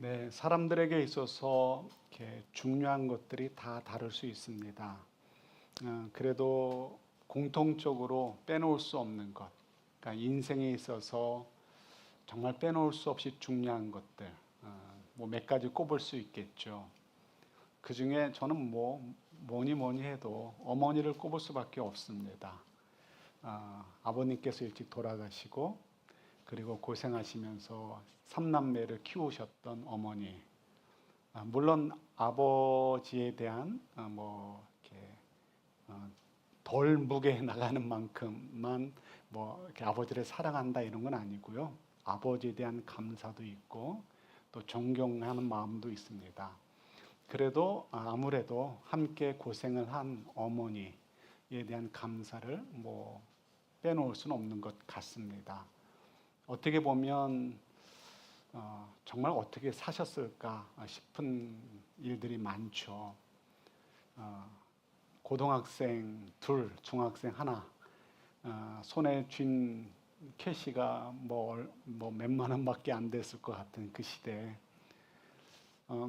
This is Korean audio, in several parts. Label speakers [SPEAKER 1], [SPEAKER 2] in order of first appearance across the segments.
[SPEAKER 1] 네, 사람들에게 있어서 이렇게 중요한 것들이 다 다를 수 있습니다. 그래도 공통적으로 빼놓을 수 없는 것, 그러니까 인생에 있어서 정말 빼놓을 수 없이 중요한 것들, 뭐 몇 가지 꼽을 수 있겠죠. 그 중에 저는 뭐니 해도 어머니를 꼽을 수밖에 없습니다. 아버님께서 일찍 돌아가시고, 그리고 고생하시면서 삼남매를 키우셨던 어머니. 물론 아버지에 대한 이렇게 덜 무게 나가는 만큼만 이렇게 아버지를 사랑한다 이런 건 아니고요. 아버지에 대한 감사도 있고 또 존경하는 마음도 있습니다. 그래도 아무래도 함께 고생을 한 어머니에 대한 감사를 빼놓을 수는 없는 것 같습니다. 어떻게 보면 정말 어떻게 사셨을까 싶은 일들이 많죠. 고등학생 둘, 중학생 하나, 손에 쥔 캐시가 몇만 원밖에 안 됐을 것 같은 그 시대에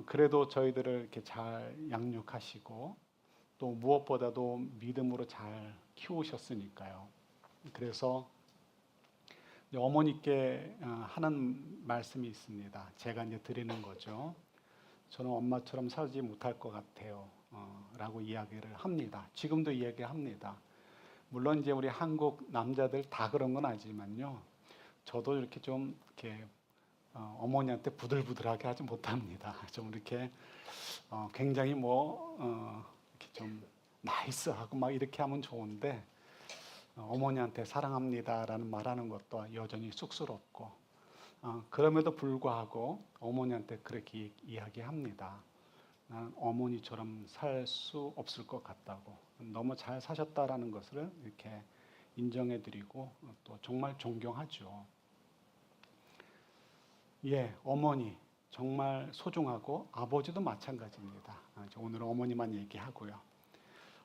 [SPEAKER 1] 그래도 저희들을 이렇게 잘 양육하시고 또 무엇보다도 믿음으로 잘 키우셨으니까요. 그래서 어머니께 하는 말씀이 있습니다. 제가 이제 드리는 거죠. 저는 엄마처럼 살지 못할 것 같아요. 라고 이야기를 합니다. 지금도 이야기합니다. 물론 이제 우리 한국 남자들 다 그런 건 아니지만요. 저도 이렇게 좀 이렇게 어머니한테 부들부들하게 하지 못합니다. 좀 이렇게 굉장히 이렇게 좀 나이스하고 막 이렇게 하면 좋은데 어머니한테 사랑합니다라는 말하는 것도 여전히 쑥스럽고 그럼에도 불구하고 어머니한테 그렇게 이야기합니다. 나는 어머니처럼 살 수 없을 것 같다고 너무 잘 사셨다라는 것을 이렇게 인정해드리고 또 정말 존경하죠. 예, 어머니 정말 소중하고 아버지도 마찬가지입니다. 오늘은 어머니만 얘기하고요.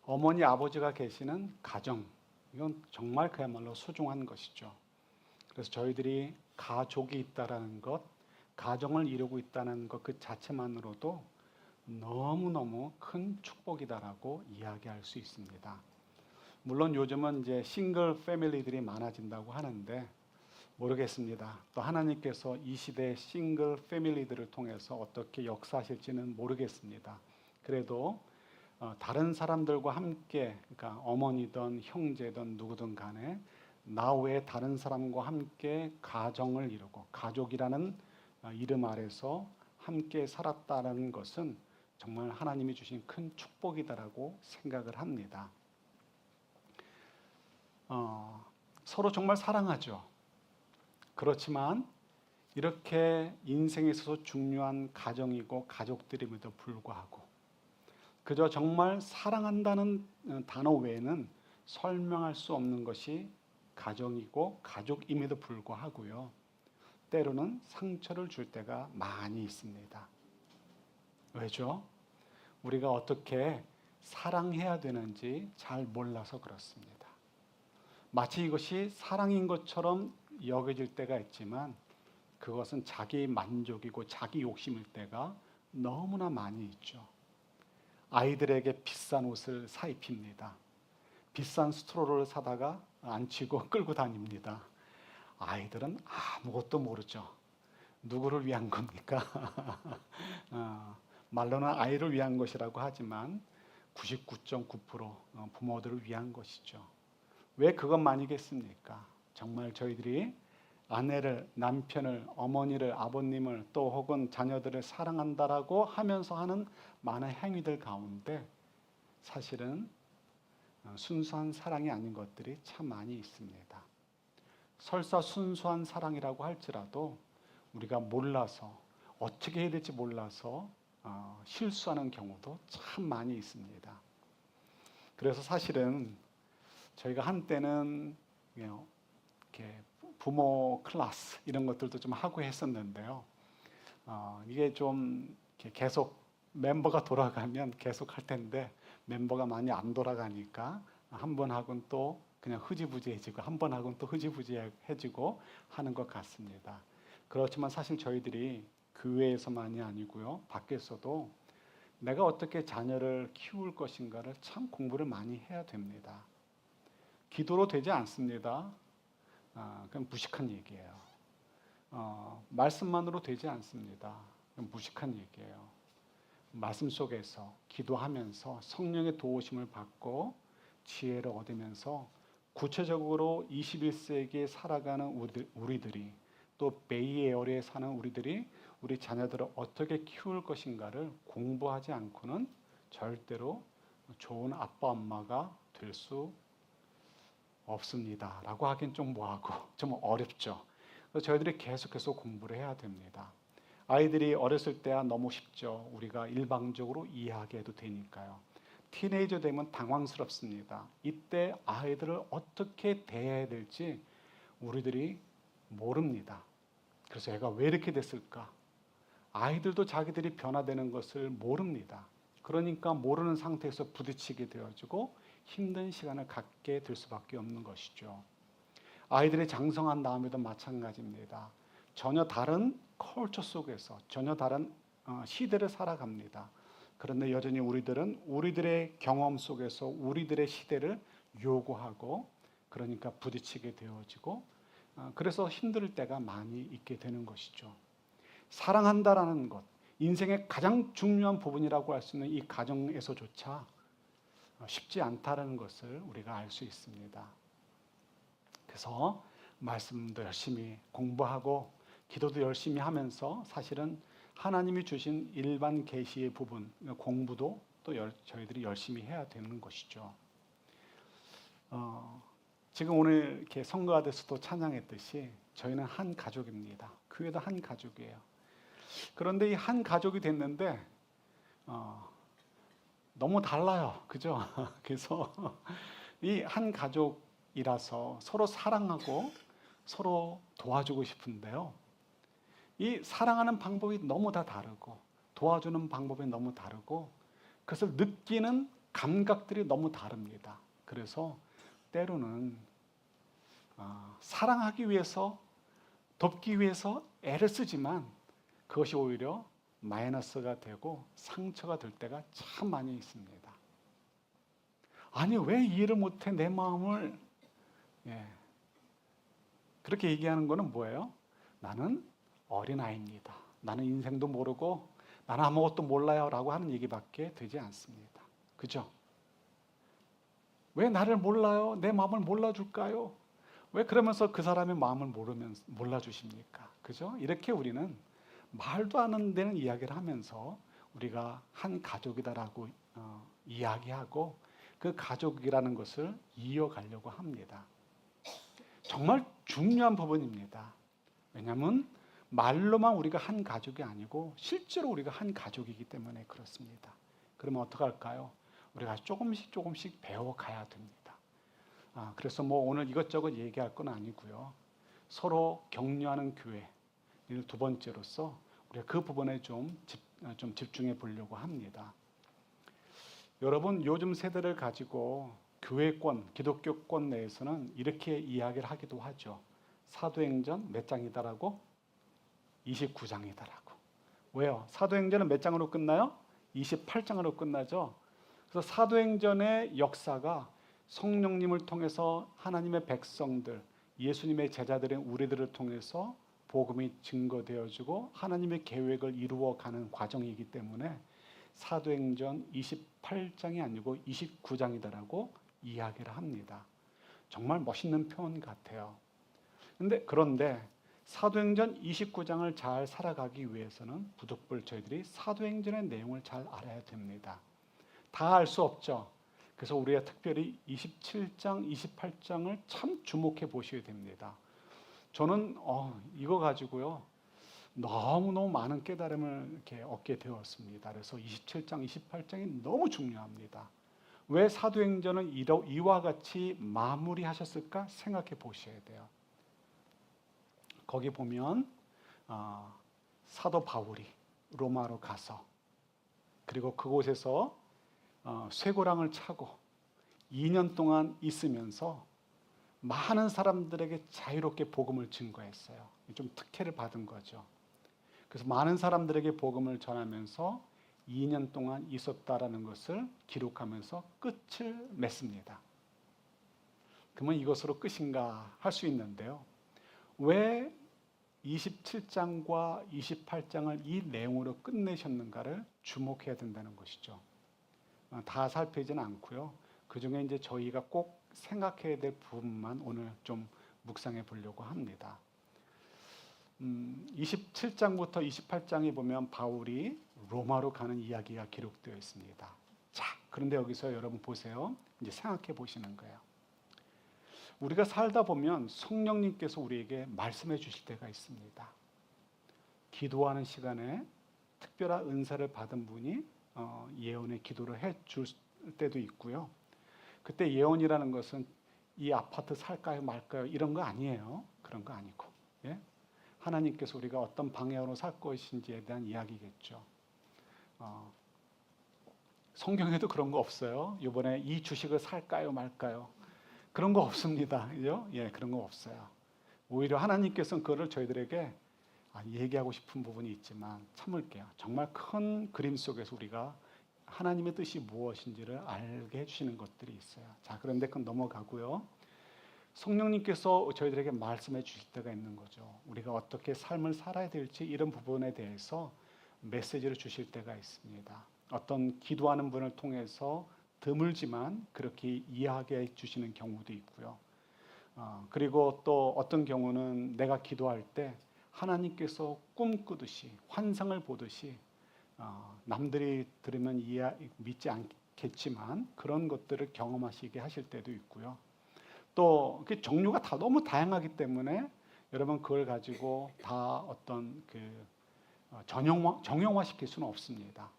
[SPEAKER 1] 어머니 아버지가 계시는 가정 이건 정말 그야말로 소중한 것이죠. 그래서 저희들이 가족이 있다라는 것, 가정을 이루고 있다는 것 그 자체만으로도 너무너무 큰 축복이다라고 이야기할 수 있습니다. 물론 요즘은 이제 싱글 패밀리들이 많아진다고 하는데 모르겠습니다. 또 하나님께서 이 시대의 싱글 패밀리들을 통해서 어떻게 역사하실지는 모르겠습니다. 그래도 다른 사람들과 함께, 그러니까 어머니든 형제든 누구든 간에 나 외에 다른 사람과 함께 가정을 이루고 가족이라는 이름 아래서 함께 살았다는 것은 정말 하나님이 주신 큰 축복이다라고 생각을 합니다. 서로 정말 사랑하죠. 그렇지만 이렇게 인생에 있어서 중요한 가정이고 가족들임에도 불구하고 그저 정말 사랑한다는 단어 외에는 설명할 수 없는 것이 가정이고 가족임에도 불구하고요. 때로는 상처를 줄 때가 많이 있습니다. 왜죠? 우리가 어떻게 사랑해야 되는지 잘 몰라서 그렇습니다. 마치 이것이 사랑인 것처럼 여겨질 때가 있지만 그것은 자기 만족이고 자기 욕심일 때가 너무나 많이 있죠. 아이들에게 비싼 옷을 사 입힙니다. 비싼 스트로를 사다가 안 치고 끌고 다닙니다. 아이들은 아무것도 모르죠. 누구를 위한 겁니까? 말로는 아이를 위한 것이라고 하지만 99.9% 부모들을 위한 것이죠. 왜 그것만이겠습니까? 정말 저희들이 아내를, 남편을, 어머니를, 아버님을 또 혹은 자녀들을 사랑한다라고 하면서 하는 많은 행위들 가운데 사실은 순수한 사랑이 아닌 것들이 참 많이 있습니다. 설사 순수한 사랑이라고 할지라도 우리가 몰라서 어떻게 해야 될지 몰라서 실수하는 경우도 참 많이 있습니다. 그래서 사실은 저희가 한때는 이렇게 부모 클래스 이런 것들도 좀 하고 했었는데요. 이게 좀 이렇게 계속 멤버가 돌아가면 계속 할 텐데 멤버가 많이 안 돌아가니까 한 번 하고는 또 그냥 흐지부지해지고 한 번 하고는 또 흐지부지해지고 하는 것 같습니다. 그렇지만 사실 저희들이 교회에서만이 아니고요. 밖에서도 내가 어떻게 자녀를 키울 것인가를 참 공부를 많이 해야 됩니다. 기도로 되지 않습니다. 그냥 무식한 얘기예요. 말씀만으로 되지 않습니다. 그냥 무식한 얘기예요. 말씀 속에서 기도하면서 성령의 도우심을 받고 지혜를 얻으면서 구체적으로 21세기에 살아가는 우리들이 또 베이에어리에 사는 우리들이 우리 자녀들을 어떻게 키울 것인가를 공부하지 않고는 절대로 좋은 아빠 엄마가 될 수 없습니다. 라고 하긴 좀 뭐하고 좀 어렵죠. 그래서 저희들이 계속해서 공부를 해야 됩니다. 아이들이 어렸을 때야 너무 쉽죠. 우리가 일방적으로 이해하게 해도 되니까요. 티네이저 되면 당황스럽습니다. 이때 아이들을 어떻게 대해야 될지 우리들이 모릅니다. 그래서 애가 왜 이렇게 됐을까? 아이들도 자기들이 변화되는 것을 모릅니다. 그러니까 모르는 상태에서 부딪히게 되어지고 힘든 시간을 갖게 될 수밖에 없는 것이죠. 아이들이 장성한 다음에도 마찬가지입니다. 전혀 다른 컬처 속에서 전혀 다른 시대를 살아갑니다. 그런데 여전히 우리들은 우리들의 경험 속에서 우리들의 시대를 요구하고 그러니까 부딪히게 되어지고 그래서 힘들 때가 많이 있게 되는 것이죠. 사랑한다라는 것, 인생의 가장 중요한 부분이라고 할 수 있는 이 가정에서조차 쉽지 않다는 것을 우리가 알 수 있습니다. 그래서 말씀도 열심히 공부하고 기도도 열심히 하면서 사실은 하나님이 주신 일반 계시의 부분, 공부도 또 저희들이 열심히 해야 되는 것이죠. 지금 오늘 이렇게 성가대에서도 찬양했듯이 저희는 한 가족입니다. 교회도 한 가족이에요. 그런데 이 한 가족이 됐는데 너무 달라요. 그죠? 그래서 이 한 가족이라서 서로 사랑하고 서로 도와주고 싶은데요. 이 사랑하는 방법이 너무 다 다르고 도와주는 방법이 너무 다르고 그것을 느끼는 감각들이 너무 다릅니다. 그래서 때로는 사랑하기 위해서 돕기 위해서 애를 쓰지만 그것이 오히려 마이너스가 되고 상처가 될 때가 참 많이 있습니다. 아니 왜 이해를 못해 내 마음을 그렇게 얘기하는 거는 뭐예요? 나는 어린아이입니다. 나는 인생도 모르고 나는 아무것도 몰라요 라고 하는 얘기밖에 되지 않습니다. 그죠? 왜 나를 몰라요? 내 마음을 몰라줄까요? 왜 그러면서 그 사람의 마음을 몰라주십니까? 그죠? 이렇게 우리는 말도 안 되는 이야기를 하면서 우리가 한 가족이다라고 이야기하고 그 가족이라는 것을 이어가려고 합니다. 정말 중요한 부분입니다. 왜냐하면 말로만 우리가 한 가족이 아니고 실제로 우리가 한 가족이기 때문에 그렇습니다. 그러면 어떡할까요? 우리가 조금씩 배워가야 됩니다. 그래서 뭐 오늘 이것저것 얘기할 건 아니고요. 서로 격려하는 교회. 두 번째로서 우리가 그 부분에 좀 집중해 보려고 합니다. 여러분 요즘 세대를 가지고 교회권, 기독교권 내에서는 이렇게 이야기를 하기도 하죠. 사도행전 몇 장이다라고? 29장이다라고. 왜요? 사도행전은 몇 장으로 끝나요? 28장으로 끝나죠. 그래서 사도행전의 역사가 성령님을 통해서 하나님의 백성들, 예수님의 제자들인 우리들을 통해서 복음이 증거되어지고 하나님의 계획을 이루어가는 과정이기 때문에 사도행전 28장이 아니고 29장이다라고 이야기를 합니다. 정말 멋있는 표현 같아요. 그런데 사도행전 29장을 잘 살아가기 위해서는 부득불 저희들이 사도행전의 내용을 잘 알아야 됩니다. 다 알 수 없죠. 그래서 우리가 특별히 27장, 28장을 참 주목해 보셔야 됩니다. 저는 이거 가지고요 너무너무 많은 깨달음을 이렇게 얻게 되었습니다. 그래서 27장, 28장이 너무 중요합니다. 왜 사도행전은 이와 같이 마무리하셨을까 생각해 보셔야 돼요. 거기 보면 사도 바울이 로마로 가서 그리고 그곳에서 쇠고랑을 차고 2년 동안 있으면서 많은 사람들에게 자유롭게 복음을 증거했어요. 좀 특혜를 받은 거죠. 그래서 많은 사람들에게 복음을 전하면서 2년 동안 있었다라는 것을 기록하면서 끝을 맺습니다. 그러면 이것으로 끝인가 할 수 있는데요. 왜 27장과 28장을 이 내용으로 끝내셨는가를 주목해야 된다는 것이죠. 다 살피지는 않고요. 그 중에 이제 저희가 꼭 생각해야 될 부분만 오늘 좀 묵상해 보려고 합니다. 27장부터 28장에 보면 바울이 로마로 가는 이야기가 기록되어 있습니다. 자, 그런데 여기서 여러분 보세요. 이제 생각해 보시는 거예요. 우리가 살다 보면 성령님께서 우리에게 말씀해 주실 때가 있습니다. 기도하는 시간에 특별한 은사를 받은 분이 예언의 기도를 해 줄 때도 있고요. 그때 예언이라는 것은 이 아파트 살까요 말까요 이런 거 아니에요. 그런 거 아니고, 예? 하나님께서 우리가 어떤 방향으로 살 것인지에 대한 이야기겠죠. 성경에도 그런 거 없어요. 이번에 이 주식을 살까요 말까요? 그런 거 없습니다. 그죠? 예, 그런 거 없어요. 오히려 하나님께서는 그거를 저희들에게 얘기하고 싶은 부분이 있지만 참을게요. 정말 큰 그림 속에서 우리가 하나님의 뜻이 무엇인지를 알게 해주시는 것들이 있어요. 자, 그런데 그건 넘어가고요. 성령님께서 저희들에게 말씀해 주실 때가 있는 거죠. 우리가 어떻게 삶을 살아야 될지 이런 부분에 대해서 메시지를 주실 때가 있습니다. 어떤 기도하는 분을 통해서 드물지만 그렇게 이해하게 해주시는 경우도 있고요. 그리고 또 어떤 경우는 내가 기도할 때 하나님께서 꿈꾸듯이 환상을 보듯이 남들이 들으면 믿지 않겠지만 그런 것들을 경험하시게 하실 때도 있고요. 또 그 종류가 다 너무 다양하기 때문에 여러분 그걸 가지고 다 어떤 그 정형화 시킬 수는 없습니다.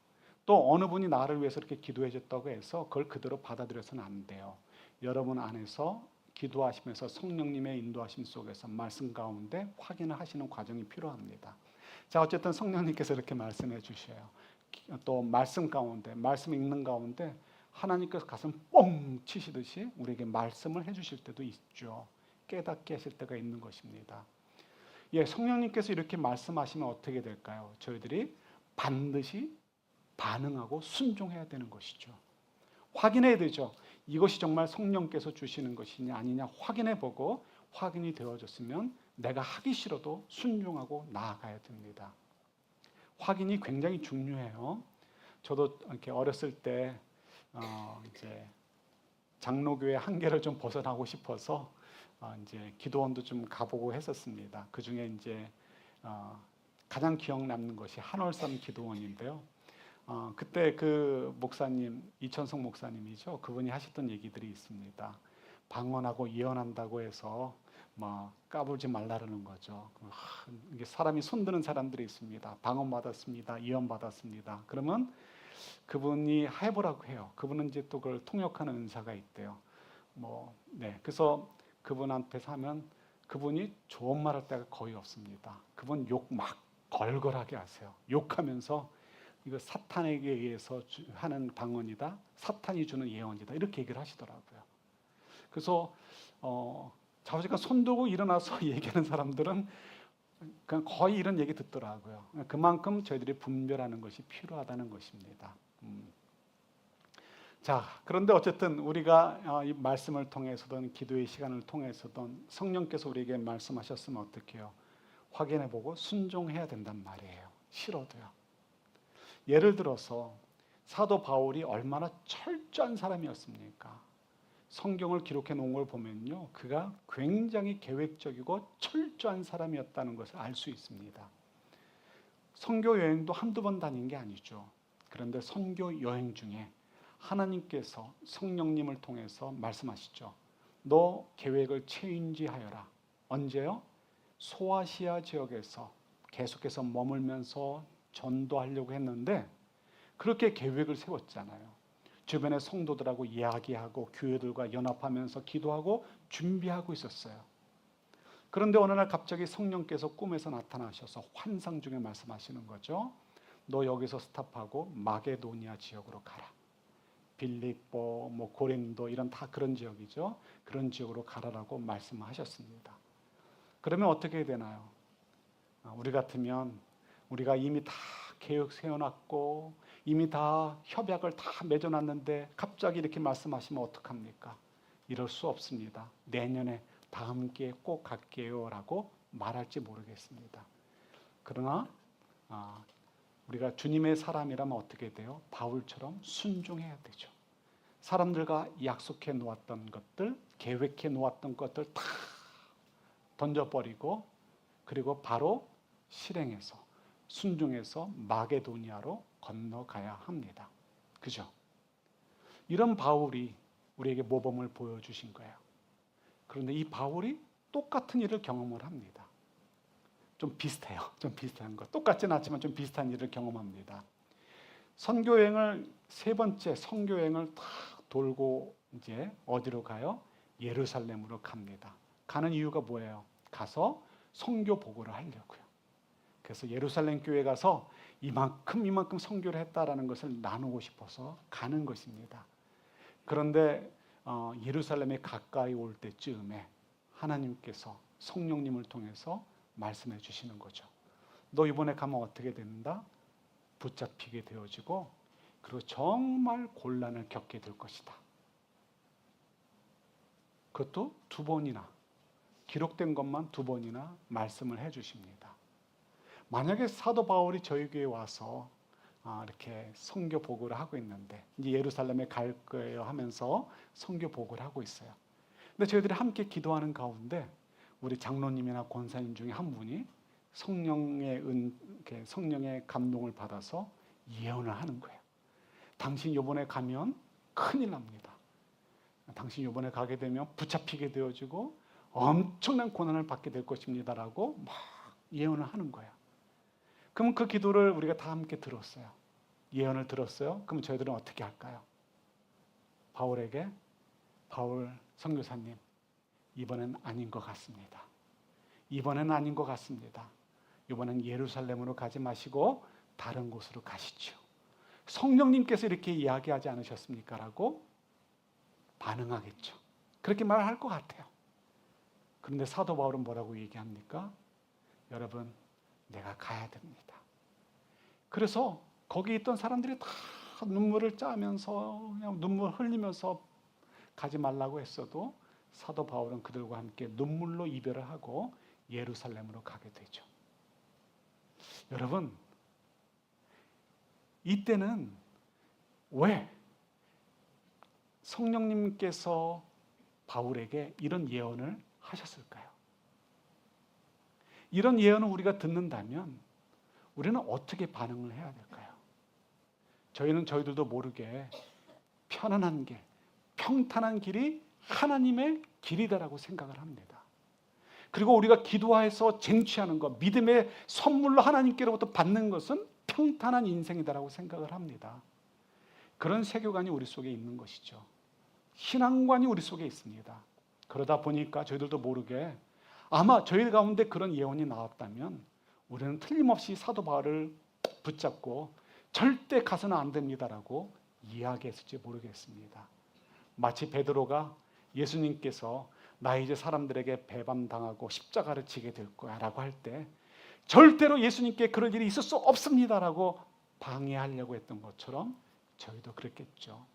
[SPEAKER 1] 또 어느 분이 나를 위해서 이렇게 기도해 줬다고 해서 그걸 그대로 받아들여서는 안 돼요. 여러분 안에서 기도하시면서 성령님의 인도하심 속에서 말씀 가운데 확인을 하시는 과정이 필요합니다. 자, 어쨌든 성령님께서 이렇게 말씀해 주셔요. 또 말씀 가운데, 말씀 읽는 가운데 하나님께서 가슴 뻥 치시듯이 우리에게 말씀을 해주실 때도 있죠. 깨닫게 하실 때가 있는 것입니다. 예, 성령님께서 이렇게 말씀하시면 어떻게 될까요? 저희들이 반드시 반응하고 순종해야 되는 것이죠. 확인해야 되죠. 이것이 정말 성령께서 주시는 것이냐 아니냐 확인해 보고 확인이 되어졌으면 내가 하기 싫어도 순종하고 나아가야 됩니다. 확인이 굉장히 중요해요. 저도 이렇게 어렸을 때 이제 장로교회 한계를 좀 벗어나고 싶어서 이제 기도원도 좀 가보고 했었습니다. 그 중에 이제 가장 기억 남는 것이 한월산 기도원인데요. 그때 그 목사님, 이천성 목사님이죠. 그분이 하셨던 얘기들이 있습니다. 방언하고 예언한다고 해서 뭐 까불지 말라는 거죠. 이게 사람이 손드는 사람들이 있습니다. 방언 받았습니다. 예언 받았습니다. 그러면 그분이 해보라고 해요. 그분은 이제 또 그걸 통역하는 은사가 있대요. 그래서 그분한테서 하면 그분이 좋은 말 할 때가 거의 없습니다. 그분 욕 막 걸걸하게 하세요. 욕하면서 이거 사탄에게 의해서 하는 방언이다. 사탄이 주는 예언이다. 이렇게 얘기를 하시더라고요. 그래서 자우지가 손 들고 일어나서 얘기하는 사람들은 그냥 거의 이런 얘기 듣더라고요. 그만큼 저희들이 분별하는 것이 필요하다는 것입니다. 자, 그런데 어쨌든 우리가 이 말씀을 통해서든 기도의 시간을 통해서든 성령께서 우리에게 말씀하셨으면 어떻게 해요? 확인해보고 순종해야 된단 말이에요. 싫어도요. 예를 들어서 사도 바울이 얼마나 철저한 사람이었습니까? 성경을 기록해 놓은 걸 보면요, 그가 굉장히 계획적이고 철저한 사람이었다는 것을 알 수 있습니다. 선교 여행도 한두 번 다닌 게 아니죠. 그런데 선교 여행 중에 하나님께서 성령님을 통해서 말씀하시죠. 너 계획을 체인지하여라. 언제요? 소아시아 지역에서 계속해서 머물면서 전도하려고 했는데 그렇게 계획을 세웠잖아요. 주변의 성도들하고 이야기하고 교회들과 연합하면서 기도하고 준비하고 있었어요. 그런데 어느 날 갑자기 성령께서 꿈에서 나타나셔서 환상 중에 말씀하시는 거죠. 너 여기서 스탑하고 마게도니아 지역으로 가라. 빌립보, 고린도 이런 다 그런 지역이죠. 그런 지역으로 가라라고 말씀하셨습니다. 그러면 어떻게 되나요? 우리 같으면 우리가 이미 다 계획 세워놨고 이미 다 협약을 다 맺어놨는데 갑자기 이렇게 말씀하시면 어떡합니까? 이럴 수 없습니다. 내년에 다음 기회에 꼭 갈게요 라고 말할지 모르겠습니다. 그러나 우리가 주님의 사람이라면 어떻게 돼요? 바울처럼 순종해야 되죠. 사람들과 약속해 놓았던 것들, 계획해 놓았던 것들 다 던져버리고 그리고 바로 실행해서 순종해서 마게도니아로 건너가야 합니다. 그죠? 이런 바울이 우리에게 모범을 보여주신 거예요. 그런데 이 바울이 똑같은 일을 경험을 합니다. 좀 비슷해요. 좀 비슷한 거. 똑같지는 않지만 좀 비슷한 일을 경험합니다. 선교여행을 세 번째 선교여행을 다 돌고 이제 어디로 가요? 예루살렘으로 갑니다. 가는 이유가 뭐예요? 가서 선교 보고를 하려고요. 그래서 예루살렘 교회 가서 이만큼 선교를 했다라는 것을 나누고 싶어서 가는 것입니다. 그런데 예루살렘에 가까이 올 때쯤에 하나님께서 성령님을 통해서 말씀해 주시는 거죠. 너 이번에 가면 어떻게 된다? 붙잡히게 되어지고 그리고 정말 곤란을 겪게 될 것이다. 그것도 2번이나 기록된 것만 2번이나 말씀을 해 주십니다. 만약에 사도 바울이 저희 교회에 와서 이렇게 선교 보고를 하고 있는데 이제 예루살렘에 갈 거예요 하면서 선교 보고를 하고 있어요. 근데 저희들이 함께 기도하는 가운데 우리 장로님이나 권사님 중에 한 분이 성령의 감동을 받아서 예언을 하는 거예요. 당신 이번에 가면 큰일 납니다. 당신 이번에 가게 되면 붙잡히게 되어지고 엄청난 고난을 받게 될 것입니다라고 막 예언을 하는 거예요. 그럼 그 기도를 우리가 다 함께 들었어요. 예언을 들었어요. 그럼 저희들은 어떻게 할까요? 바울에게 바울 선교사님 이번엔 아닌 것 같습니다. 이번엔 아닌 것 같습니다. 이번엔 예루살렘으로 가지 마시고 다른 곳으로 가시죠. 성령님께서 이렇게 이야기하지 않으셨습니까? 라고 반응하겠죠. 그렇게 말할 것 같아요. 그런데 사도 바울은 뭐라고 얘기합니까? 여러분, 내가 가야 됩니다. 그래서 거기 있던 사람들이 다 눈물을 짜면서 그냥 눈물 흘리면서 가지 말라고 했어도 사도 바울은 그들과 함께 눈물로 이별을 하고 예루살렘으로 가게 되죠. 여러분, 이때는 왜 성령님께서 바울에게 이런 예언을 하셨을까요? 이런 예언을 우리가 듣는다면 우리는 어떻게 반응을 해야 될까요? 저희들도 모르게 편안한 길, 평탄한 길이 하나님의 길이다라고 생각을 합니다. 그리고 우리가 기도해서 쟁취하는 것, 믿음의 선물로 하나님께로부터 받는 것은 평탄한 인생이다라고 생각을 합니다. 그런 세계관이 우리 속에 있는 것이죠. 신앙관이 우리 속에 있습니다. 그러다 보니까 저희들도 모르게 아마 저희 가운데 그런 예언이 나왔다면 우리는 틀림없이 사도 바울을 붙잡고 절대 가서는 안 됩니다라고 이야기했을지 모르겠습니다. 마치 베드로가 예수님께서 나 이제 사람들에게 배반당하고 십자가를 지게 될 거야 라고 할 때 절대로 예수님께 그런 일이 있을 수 없습니다라고 방해하려고 했던 것처럼 저희도 그랬겠죠.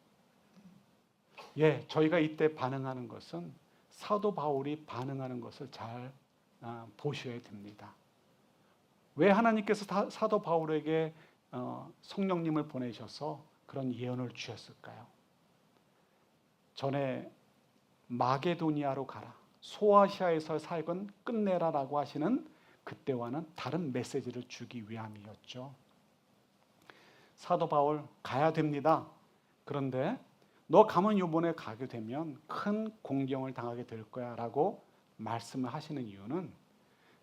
[SPEAKER 1] 저희가 이때 반응하는 것은 사도 바울이 반응하는 것을 잘 보셔야 됩니다. 왜 하나님께서 사도 바울에게 성령님을 보내셔서 그런 예언을 주셨을까요? 전에 마게도니아로 가라, 소아시아에서 사역은 끝내라라고 하시는 그때와는 다른 메시지를 주기 위함이었죠. 사도 바울 가야 됩니다. 그런데 너 가면 이번에 가게 되면 큰 공경을 당하게 될 거야 라고 말씀을 하시는 이유는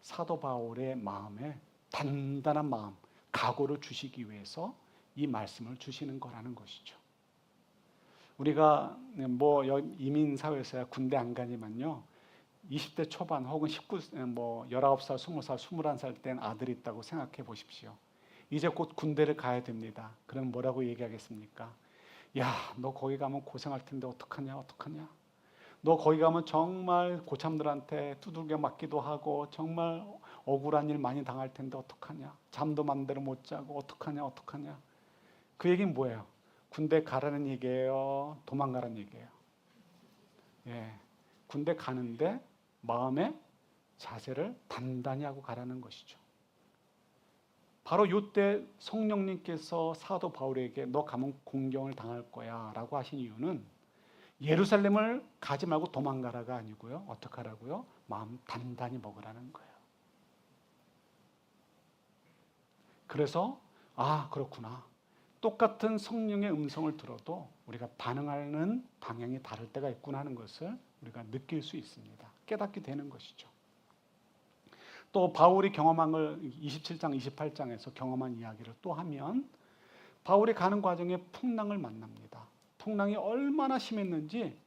[SPEAKER 1] 사도 바울의 마음에 단단한 마음, 각오를 주시기 위해서 이 말씀을 주시는 거라는 것이죠. 우리가 이민사회에서야 군대 안 가지만요, 20대 초반 혹은 19살, 19살, 20살, 21살 된 아들이 있다고 생각해 보십시오. 이제 곧 군대를 가야 됩니다. 그럼 뭐라고 얘기하겠습니까? 야, 너 거기 가면 고생할 텐데 어떡하냐? 너 거기 가면 정말 고참들한테 두들겨 맞기도 하고 정말 억울한 일 많이 당할 텐데 어떡하냐? 잠도 맘대로 못 자고 어떡하냐 어떡하냐? 그 얘기는 뭐예요? 군대 가라는 얘기예요? 도망가라는 얘기예요? 예, 군대 가는데 마음의 자세를 단단히 하고 가라는 것이죠. 바로 이때 성령님께서 사도 바울에게 너 가면 공경을 당할 거야 라고 하신 이유는 예루살렘을 가지 말고 도망가라가 아니고요. 어떻게 하라고요? 마음 단단히 먹으라는 거예요. 그래서 그렇구나. 똑같은 성령의 음성을 들어도 우리가 반응하는 방향이 다를 때가 있구나 하는 것을 우리가 느낄 수 있습니다. 깨닫게 되는 것이죠. 또 바울이 경험한 걸 27장, 28장에서 경험한 이야기를 또 하면 바울이 가는 과정에 풍랑을 만납니다. 풍랑이 얼마나 심했는지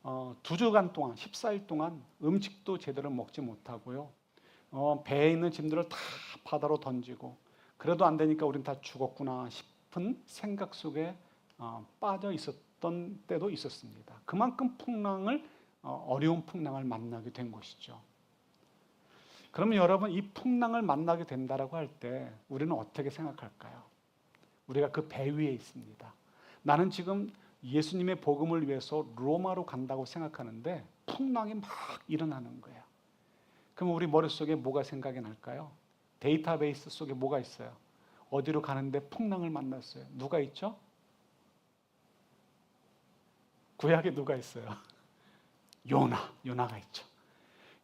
[SPEAKER 1] 2주간 동안, 14일 동안 음식도 제대로 먹지 못하고요. 배에 있는 짐들을 다 바다로 던지고 그래도 안 되니까 우린 다 죽었구나 싶은 생각 속에 빠져 있었던 때도 있었습니다. 그만큼 어려운 풍랑을 만나게 된 것이죠. 그러면 여러분 이 풍랑을 만나게 된다라고 할 때 우리는 어떻게 생각할까요? 우리가 그 배 위에 있습니다. 나는 지금 예수님의 복음을 위해서 로마로 간다고 생각하는데 풍랑이 막 일어나는 거예요. 그럼 우리 머릿속에 뭐가 생각이 날까요? 데이터베이스 속에 뭐가 있어요? 어디로 가는데 풍랑을 만났어요. 누가 있죠? 구약에 누가 있어요? 요나가 있죠.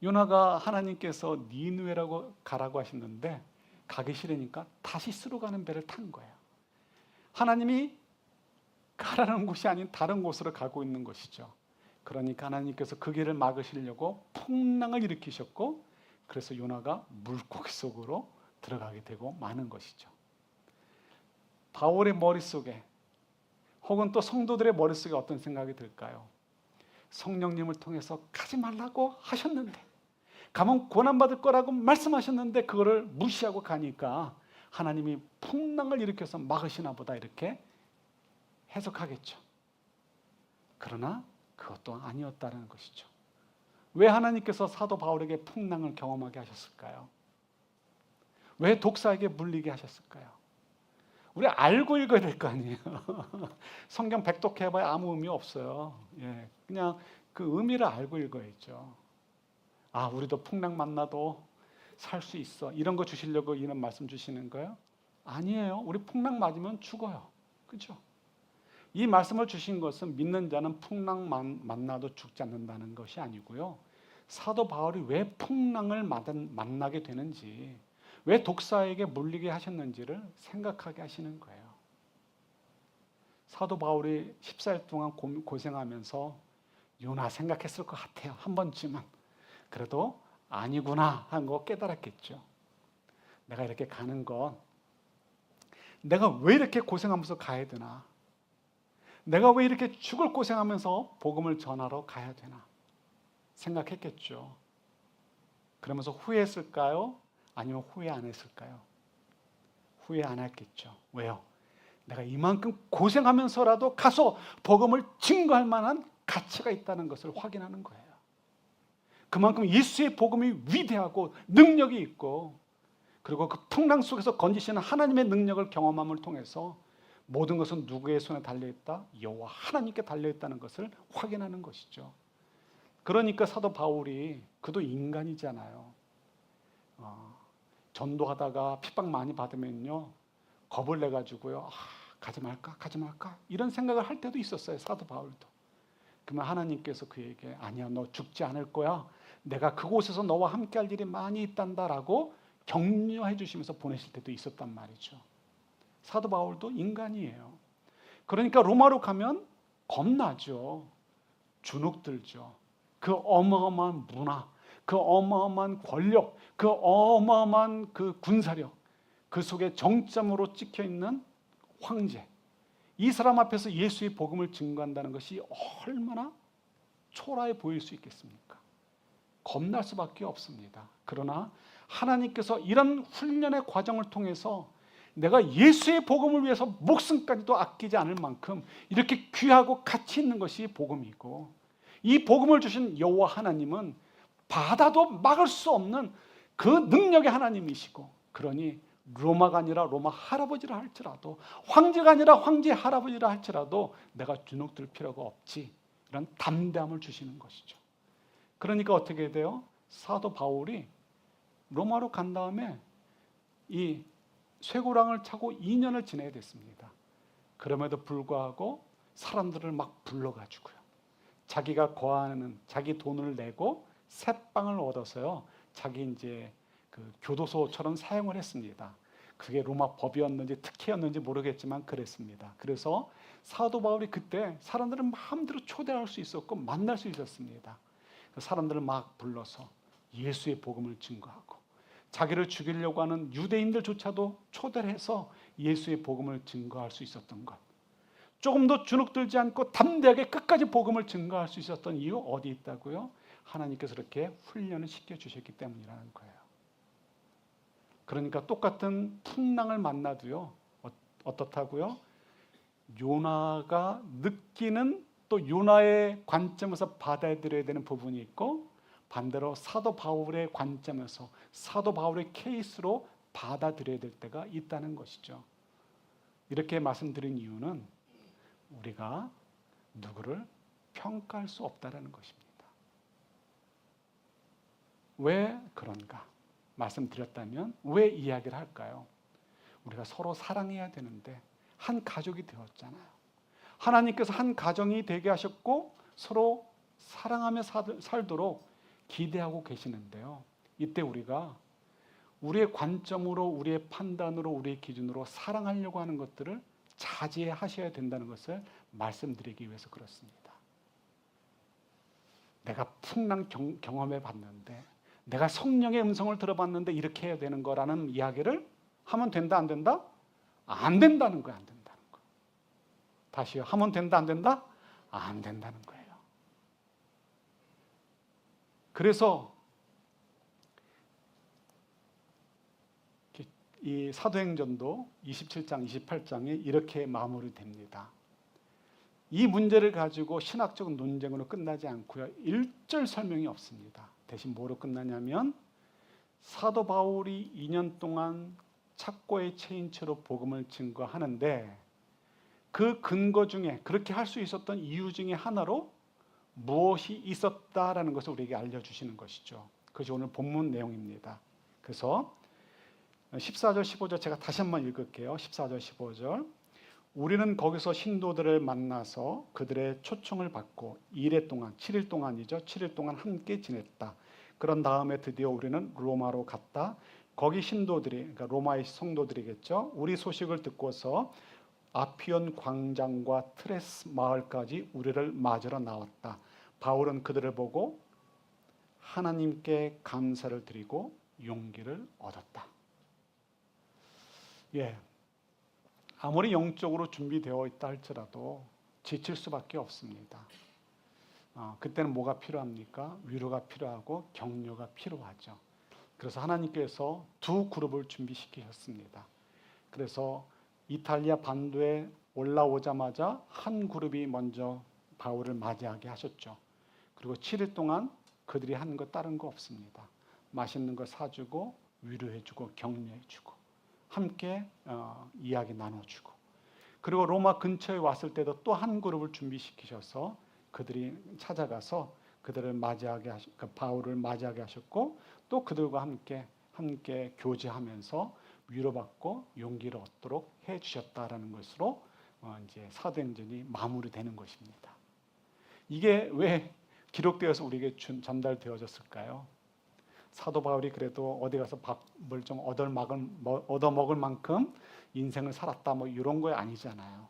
[SPEAKER 1] 요나가 하나님께서 니느웨라고 가라고 하셨는데 가기 싫으니까 다시스로 가는 배를 탄 거예요. 하나님이 가라는 곳이 아닌 다른 곳으로 가고 있는 것이죠. 그러니까 하나님께서 그 길을 막으시려고 풍랑을 일으키셨고 그래서 요나가 물고기 속으로 들어가게 되고 마는 것이죠. 바울의 머릿속에 혹은 또 성도들의 머릿속에 어떤 생각이 들까요? 성령님을 통해서 가지 말라고 하셨는데 가면 고난받을 거라고 말씀하셨는데 그거를 무시하고 가니까 하나님이 풍랑을 일으켜서 막으시나 보다 이렇게 해석하겠죠. 그러나 그것도 아니었다는 것이죠. 왜 하나님께서 사도 바울에게 풍랑을 경험하게 하셨을까요? 왜 독사에게 물리게 하셨을까요? 우리 알고 읽어야 될 거 아니에요. 성경 백독해봐야 아무 의미 없어요. 그냥 그 의미를 알고 읽어야죠. 우리도 풍랑 만나도 살 수 있어. 이런 거 주시려고 이런 말씀 주시는 거예요? 아니에요. 우리 풍랑 맞으면 죽어요. 그렇죠? 이 말씀을 주신 것은 믿는 자는 풍랑 만나도 죽지 않는다는 것이 아니고요. 사도 바울이 왜 풍랑을 만나게 되는지, 왜 독사에게 물리게 하셨는지를 생각하게 하시는 거예요. 사도 바울이 14일 동안 고생하면서 요나 생각했을 것 같아요. 한 번쯤은. 그래도 아니구나 한 거 깨달았겠죠. 내가 이렇게 가는 건 내가 왜 이렇게 고생하면서 가야 되나? 내가 왜 이렇게 죽을 고생하면서 복음을 전하러 가야 되나? 생각했겠죠. 그러면서 후회했을까요? 아니면 후회 안 했을까요? 후회 안 했겠죠. 왜요? 내가 이만큼 고생하면서라도 가서 복음을 증거할 만한 가치가 있다는 것을 확인하는 거예요. 그만큼 예수의 복음이 위대하고 능력이 있고 그리고 그 풍랑 속에서 건지시는 하나님의 능력을 경험함을 통해서 모든 것은 누구의 손에 달려있다? 여호와 하나님께 달려있다는 것을 확인하는 것이죠. 그러니까 사도 바울이 그도 인간이잖아요. 전도하다가 핍박 많이 받으면요 겁을 내가지고요 가지 말까 이런 생각을 할 때도 있었어요. 사도 바울도. 그러면 하나님께서 그에게 아니야 너 죽지 않을 거야. 내가 그곳에서 너와 함께 할 일이 많이 있단다라고 격려해 주시면서 보내실 때도 있었단 말이죠. 사도 바울도 인간이에요. 그러니까 로마로 가면 겁나죠. 주눅 들죠. 그 어마어마한 문화, 그 어마어마한 권력, 그 어마어마한 그 군사력, 그 속에 정점으로 찍혀있는 황제, 이 사람 앞에서 예수의 복음을 증거한다는 것이 얼마나 초라해 보일 수 있겠습니까? 겁날 수밖에 없습니다. 그러나 하나님께서 이런 훈련의 과정을 통해서 내가 예수의 복음을 위해서 목숨까지도 아끼지 않을 만큼 이렇게 귀하고 가치 있는 것이 복음이고 이 복음을 주신 여호와 하나님은 바다도 막을 수 없는 그 능력의 하나님이시고, 그러니 로마가 아니라 로마 할아버지라 할지라도, 황제가 아니라 황제 할아버지라 할지라도 내가 주눅들 필요가 없지, 이런 담대함을 주시는 것이죠. 그러니까 어떻게 돼요? 사도 바울이 로마로 간 다음에 이 쇠고랑을 차고 2년을 지내야 됐습니다. 그럼에도 불구하고 사람들을 막 불러가지고요, 자기가 거하는, 자기 돈을 내고 새빵을 얻어서요, 자기 이제 그 교도소처럼 사용을 했습니다. 그게 로마 법이었는지 특혜였는지 모르겠지만 그랬습니다. 그래서 사도 바울이 그때 사람들을 마음대로 초대할 수 있었고 만날 수 있었습니다. 사람들을 막 불러서 예수의 복음을 증거하고, 자기를 죽이려고 하는 유대인들조차도 초대를 해서 예수의 복음을 증거할 수 있었던 것, 조금 더 주눅들지 않고 담대하게 끝까지 복음을 증거할 수 있었던 이유 어디 있다고요? 하나님께서 그렇게 훈련을 시켜주셨기 때문이라는 거예요. 그러니까 똑같은 풍랑을 만나도요, 어떻다고요? 요나가 느끼는, 또 요나의 관점에서 받아들여야 되는 부분이 있고, 반대로 사도 바울의 관점에서 사도 바울의 케이스로 받아들여야 될 때가 있다는 것이죠. 이렇게 말씀드린 이유는 우리가 누구를 평가할 수 없다는 것입니다. 왜 그런가 말씀드렸다면 왜 이야기를 할까요? 우리가 서로 사랑해야 되는데 한 가족이 되었잖아요. 하나님께서 한 가정이 되게 하셨고 서로 사랑하며 살도록 기대하고 계시는데요, 이때 우리가 우리의 관점으로, 우리의 판단으로, 우리의 기준으로 사랑하려고 하는 것들을 자제하셔야 된다는 것을 말씀드리기 위해서 그렇습니다. 내가 풍랑 경험해 봤는데, 내가 성령의 음성을 들어봤는데 이렇게 해야 되는 거라는 이야기를 하면 된다, 안 된다? 안 된다는 거야, 안 된다는 거. 다시요. 하면 된다, 안 된다? 안 된다는 거예요. 그래서 이 사도행전도 27장, 28장에 이렇게 마무리됩니다. 이 문제를 가지고 신학적 논쟁으로 끝나지 않고요, 1절 설명이 없습니다. 대신 뭐로 끝나냐면 사도 바울이 2년 동안 착고에 채인 채로 복음을 증거하는데 그 근거 중에, 그렇게 할 수 있었던 이유 중에 하나로 무엇이 있었다라는 것을 우리에게 알려주시는 것이죠. 그것이 오늘 본문 내용입니다. 그래서 14절, 15절 제가 다시 한번 읽을게요. 14절, 15절. 우리는 거기서 신도들을 만나서 그들의 초청을 받고 2일 동안, 7일 동안이죠. 7일 동안 함께 지냈다. 그런 다음에 드디어 우리는 로마로 갔다. 거기 신도들이, 그러니까 로마의 성도들이겠죠, 우리 소식을 듣고서 아피온 광장과 트레스 마을까지 우리를 맞으러 나왔다. 바울은 그들을 보고 하나님께 감사를 드리고 용기를 얻었다. 예, 아무리 영적으로 준비되어 있다 할지라도 지칠 수밖에 없습니다. 그때는 뭐가 필요합니까? 위로가 필요하고 격려가 필요하죠. 그래서 하나님께서 두 그룹을 준비시키셨습니다. 그래서 이탈리아 반도에 올라오자마자 한 그룹이 먼저 바울을 맞이하게 하셨죠. 그리고 7일 동안 그들이 하는 거 다른 거 없습니다. 맛있는 거 사주고 위로해주고 격려해주고 함께 이야기 나눠주고, 그리고 로마 근처에 왔을 때도 또 한 그룹을 준비시키셔서 그들이 찾아가서 그들을 맞이하게 바울을 맞이하게 하셨고, 또 그들과 함께 교제하면서 위로받고 용기를 얻도록 해주셨다라는 것으로 이제 사도행전이 마무리되는 것입니다. 이게 왜 기록되어서 우리에게 전달되어졌을까요? 사도 바울이 그래도 어디 가서 밥을 좀 얻어먹을 만큼 인생을 살았다, 뭐 이런 거 아니잖아요.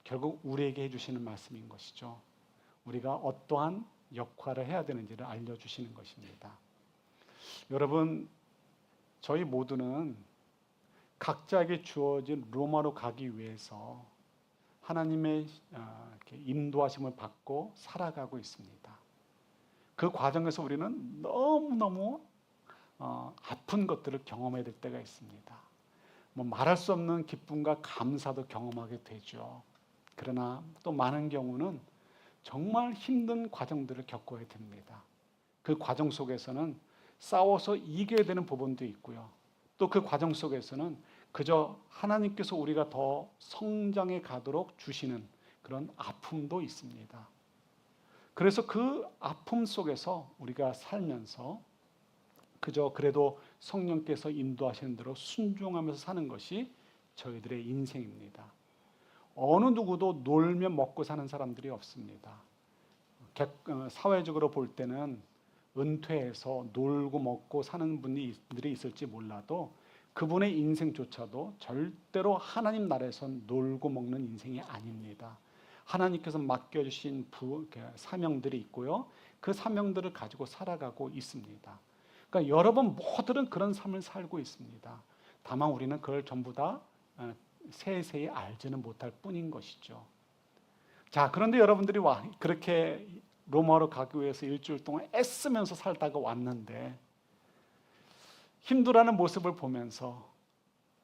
[SPEAKER 1] 결국 우리에게 해주시는 말씀인 것이죠. 우리가 어떠한 역할을 해야 되는지를 알려주시는 것입니다. 여러분, 저희 모두는 각자에게 주어진 로마로 가기 위해서 하나님의 인도하심을 받고 살아가고 있습니다. 그 과정에서 우리는 너무너무 아픈 것들을 경험해야 될 때가 있습니다. 뭐 말할 수 없는 기쁨과 감사도 경험하게 되죠. 그러나 또 많은 경우는 정말 힘든 과정들을 겪어야 됩니다. 그 과정 속에서는 싸워서 이겨야 되는 부분도 있고요. 또 그 과정 속에서는 그저 하나님께서 우리가 더 성장해 가도록 주시는 그런 아픔도 있습니다. 그래서 그 아픔 속에서 우리가 살면서 그저 그래도 성령께서 인도하시는 대로 순종하면서 사는 것이 저희들의 인생입니다. 어느 누구도 놀며 먹고 사는 사람들이 없습니다. 사회적으로 볼 때는 은퇴해서 놀고 먹고 사는 분들이 있을지 몰라도 그분의 인생조차도 절대로 하나님 나라에선 놀고 먹는 인생이 아닙니다. 하나님께서 맡겨주신 사명들이 있고요. 그 사명들을 가지고 살아가고 있습니다. 그러니까 여러분 모두는 그런 삶을 살고 있습니다. 다만 우리는 그걸 전부 다 세세히 알지는 못할 뿐인 것이죠. 자, 그런데 여러분들이 그렇게 로마로 가기 위해서 일주일 동안 애쓰면서 살다가 왔는데 힘들어하는 모습을 보면서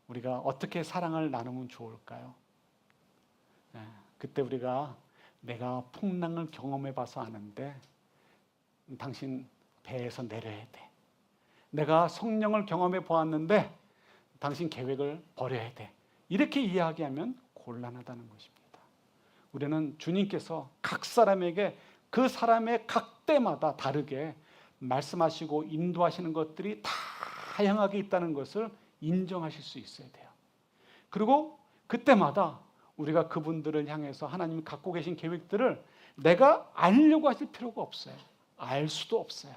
[SPEAKER 1] 우리가 어떻게 사랑을 나누면 좋을까요? 그때 우리가 내가 풍랑을 경험해 봐서 아는데 당신 배에서 내려야 돼. 내가 성령을 경험해 보았는데 당신 계획을 버려야 돼. 이렇게 이야기하면 곤란하다는 것입니다. 우리는 주님께서 각 사람에게 그 사람의 각 때마다 다르게 말씀하시고 인도하시는 것들이 다양하게 있다는 것을 인정하실 수 있어야 돼요. 그리고 그때마다 우리가 그분들을 향해서 하나님이 갖고 계신 계획들을 내가 알려고 하실 필요가 없어요. 알 수도 없어요.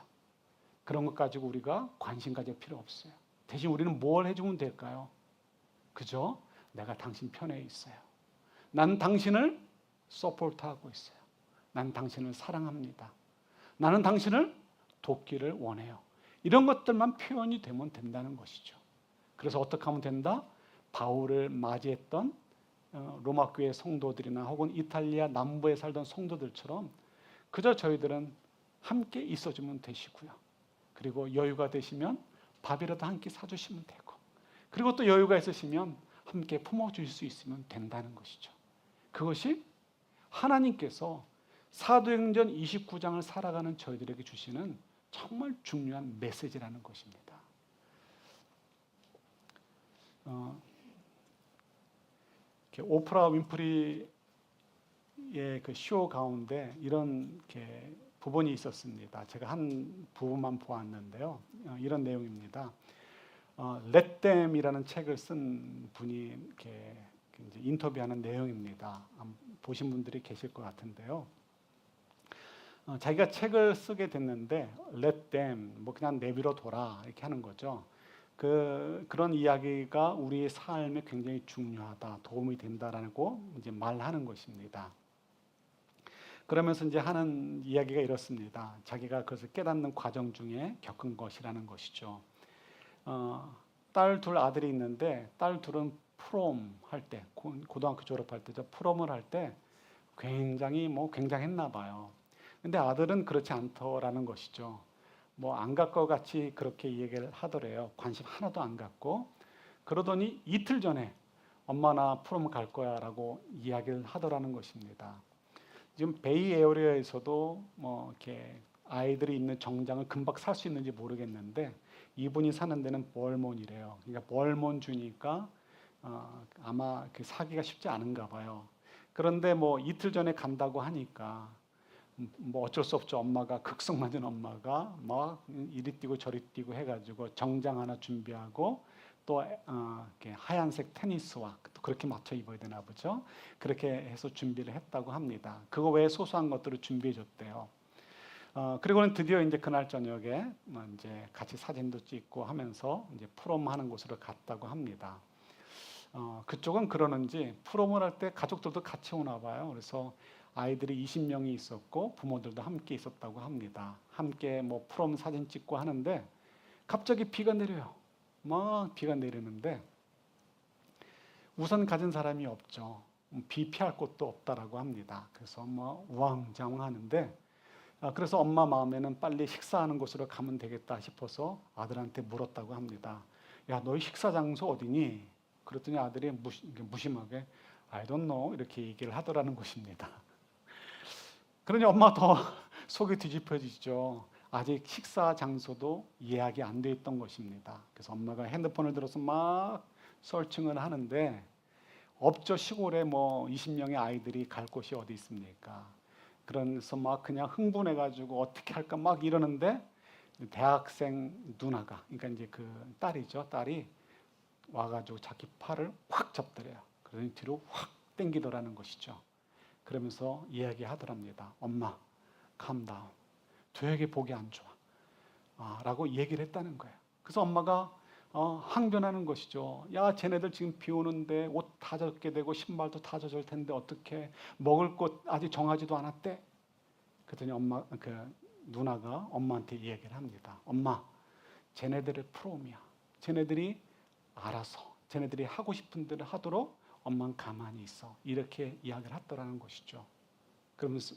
[SPEAKER 1] 그런 것 가지고 우리가 관심 가질 필요 없어요. 대신 우리는 뭘 해주면 될까요? 그죠? 내가 당신 편에 있어요. 난 당신을 서포트하고 있어요. 난 당신을 사랑합니다. 나는 당신을 돕기를 원해요. 이런 것들만 표현이 되면 된다는 것이죠. 그래서 어떻게 하면 된다? 바울을 맞이했던 로마 교회 성도들이나 혹은 이탈리아 남부에 살던 성도들처럼 그저 저희들은 함께 있어주면 되시고요. 그리고 여유가 되시면 밥이라도 한 끼 사주시면 되고, 그리고 또 여유가 있으시면 함께 품어주실 수 있으면 된다는 것이죠. 그것이 하나님께서 사도행전 29장을 살아가는 저희들에게 주시는 정말 중요한 메시지라는 것입니다. 오프라 윈프리의 그 쇼 가운데 이런 부분이 있었습니다. 제가 한 부분만 보았는데요. 이런 내용입니다. Let Them이라는 책을 쓴 분이 이제 인터뷰하는 내용입니다. 보신 분들이 계실 것 같은데요. 자기가 책을 쓰게 됐는데 Let them, 뭐 그냥 내버려 둬라 이렇게 하는 거죠. 그런 이야기가 우리의 삶에 굉장히 중요하다, 도움이 된다라고 이제 말하는 것입니다. 그러면서 이제 하는 이야기가 이렇습니다. 자기가 그것을 깨닫는 과정 중에 겪은 것이라는 것이죠. 딸 둘 아들이 있는데 딸 둘은 프롬 할 때, 고등학교 졸업할 때죠. 프롬을 할 때 굉장했나 봐요. 근데 아들은 그렇지 않더라는 것이죠. 안 갈 것 같이 그렇게 얘기를 하더래요. 관심 하나도 안 갖고. 그러더니 이틀 전에 엄마 나 프롬 갈 거야 라고 이야기를 하더라는 것입니다. 지금 베이 에어리어에서도 이렇게 아이들이 있는 정장을 금방 살 수 있는지 모르겠는데 이분이 사는 데는 벌몬이래요. 그러니까 벌몬 주니까 아마 사기가 쉽지 않은가 봐요. 그런데 이틀 전에 간다고 하니까 어쩔 수 없죠. 엄마가 극성맞은 엄마가 막 이리 뛰고 저리 뛰고 해가지고 정장 하나 준비하고 또 이렇게 하얀색 테니스화 또 그렇게 맞춰 입어야 되나 보죠. 그렇게 해서 준비를 했다고 합니다. 그거 외에 소소한 것들을 준비해 줬대요. 그리고는 드디어 이제 그날 저녁에 이제 같이 사진도 찍고 하면서 이제 프롬 하는 곳으로 갔다고 합니다. 그쪽은 그러는지 프롬을 할 때 가족들도 같이 오나 봐요. 그래서 아이들이 20명이 있었고 부모들도 함께 있었다고 합니다. 함께 프롬 사진 찍고 하는데 갑자기 비가 내려요. 막 비가 내리는데 우산 가진 사람이 없죠. 비 피할 곳도 없다라고 합니다. 그래서 우왕좌왕하는데 그래서 엄마 마음에는 빨리 식사하는 곳으로 가면 되겠다 싶어서 아들한테 물었다고 합니다. 야, 너희 식사 장소 어디니? 그랬더니 아들이 무심하게 I don't know 이렇게 얘기를 하더라는 것입니다. 그러니 엄마 더 속이 뒤집혀지죠. 아직 식사 장소도 예약이 안 돼 있던 것입니다. 그래서 엄마가 핸드폰을 들어서 막 서칭을 하는데 없죠. 시골에 뭐 20명의 아이들이 갈 곳이 어디 있습니까? 그래서 막 그냥 흥분해가지고 어떻게 할까 막 이러는데 대학생 누나가, 그러니까 이제 그 딸이죠. 딸이 와가지고 자기 팔을 확 잡더래요. 그러더니 뒤로 확 당기더라는 것이죠. 그러면서 이야기하더랍니다. 엄마, calm down. 되게 보기 안 좋아. 라고 얘기를 했다는 거예요. 그래서 엄마가 항변하는 것이죠. 야, 쟤네들 지금 비 오는데 옷 다 젖게 되고 신발도 다 젖을 텐데 어떻게 먹을 것 아직 정하지도 않았대. 그랬더니 그 누나가 엄마한테 얘기를 합니다. 엄마, 쟤네들의 프롬이야. 쟤네들이 알아서 쟤네들이 하고 싶은 대로 하도록 엄마는 가만히 있어. 이렇게 이야기를 했더라는 것이죠.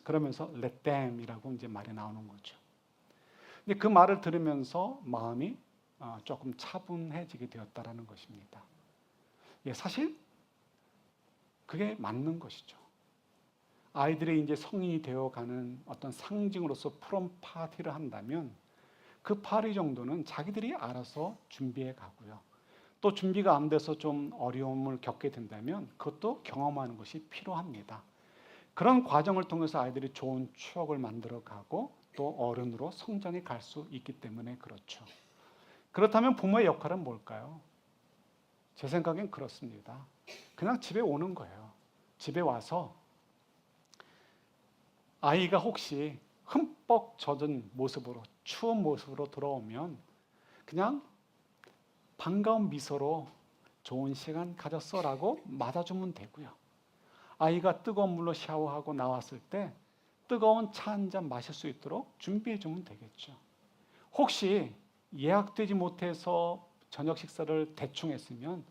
[SPEAKER 1] 그러면서 let them이라고 이제 말이 나오는 거죠. 근데 그 말을 들으면서 마음이 조금 차분해지게 되었다라는 것입니다. 예, 사실 그게 맞는 것이죠. 아이들이 이제 성인이 되어가는 어떤 상징으로서 프롬 파티를 한다면 그 파티 정도는 자기들이 알아서 준비해 가고요. 또 준비가 안 돼서 좀 어려움을 겪게 된다면 그것도 경험하는 것이 필요합니다. 그런 과정을 통해서 아이들이 좋은 추억을 만들어 가고 또 어른으로 성장해 갈 수 있기 때문에 그렇죠. 그렇다면 부모의 역할은 뭘까요? 제 생각엔 그렇습니다. 그냥 집에 오는 거예요. 집에 와서 아이가 혹시 흠뻑 젖은 모습으로, 추운 모습으로 돌아오면 그냥 반가운 미소로 좋은 시간 가졌어라고 맞아주면 되고요. 아이가 뜨거운 물로 샤워하고 나왔을 때 뜨거운 차 한 잔 마실 수 있도록 준비해주면 되겠죠. 혹시 예약되지 못해서 저녁 식사를 대충 했으면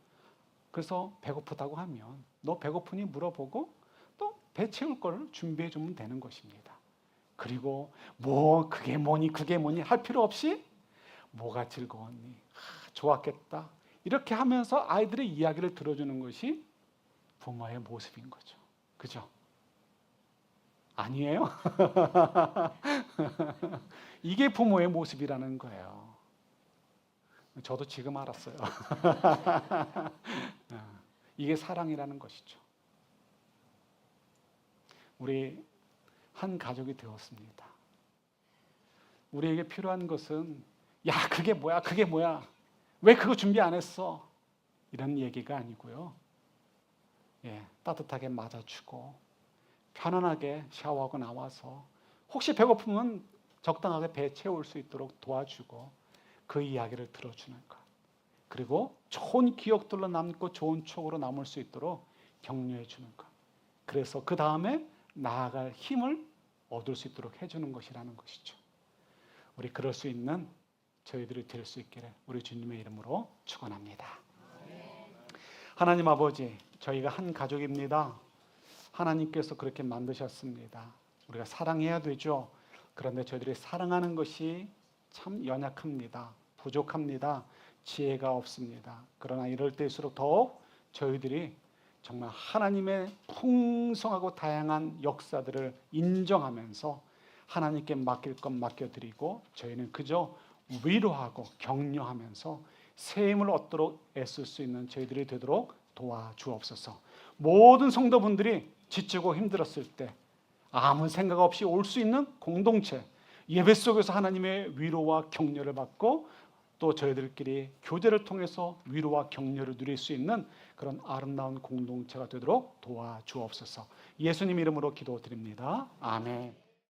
[SPEAKER 1] 그래서 배고프다고 하면 너 배고프니 물어보고 또 배 채울 걸 준비해주면 되는 것입니다. 그리고 뭐 그게 뭐니 할 필요 없이 뭐가 즐거웠니? 좋았겠다. 이렇게 하면서 아이들의 이야기를 들어주는 것이 부모의 모습인 거죠. 그죠? 아니에요? 이게 부모의 모습이라는 거예요. 저도 지금 알았어요. 이게 사랑이라는 것이죠. 우리 한 가족이 되었습니다. 우리에게 필요한 것은 야, 그게 뭐야? 그게 뭐야? 왜 그거 준비 안 했어? 이런 얘기가 아니고요. 예, 따뜻하게 맞아주고 편안하게 샤워하고 나와서 혹시 배고프면 적당하게 배 채울 수 있도록 도와주고 그 이야기를 들어주는 것. 그리고 좋은 기억들로 남고 좋은 추억으로 남을 수 있도록 격려해 주는 것. 그래서 그 다음에 나아갈 힘을 얻을 수 있도록 해주는 것이라는 것이죠. 우리 그럴 수 있는 저희들이 될 수 있기를 우리 주님의 이름으로 축원합니다. 하나님 아버지, 저희가 한 가족입니다. 하나님께서 그렇게 만드셨습니다. 우리가 사랑해야 되죠. 그런데 저희들이 사랑하는 것이 참 연약합니다. 부족합니다. 지혜가 없습니다. 그러나 이럴 때일수록 더욱 저희들이 정말 하나님의 풍성하고 다양한 역사들을 인정하면서 하나님께 맡길 것 맡겨드리고 저희는 그저 위로하고 격려하면서 새 힘을 얻도록 애쓸 수 있는 저희들이 되도록 도와주옵소서. 모든 성도분들이 지치고 힘들었을 때 아무 생각 없이 올 수 있는 공동체, 예배 속에서 하나님의 위로와 격려를 받고 또 저희들끼리 교제를 통해서 위로와 격려를 누릴 수 있는 그런 아름다운 공동체가 되도록 도와주옵소서. 예수님 이름으로 기도드립니다. 아멘.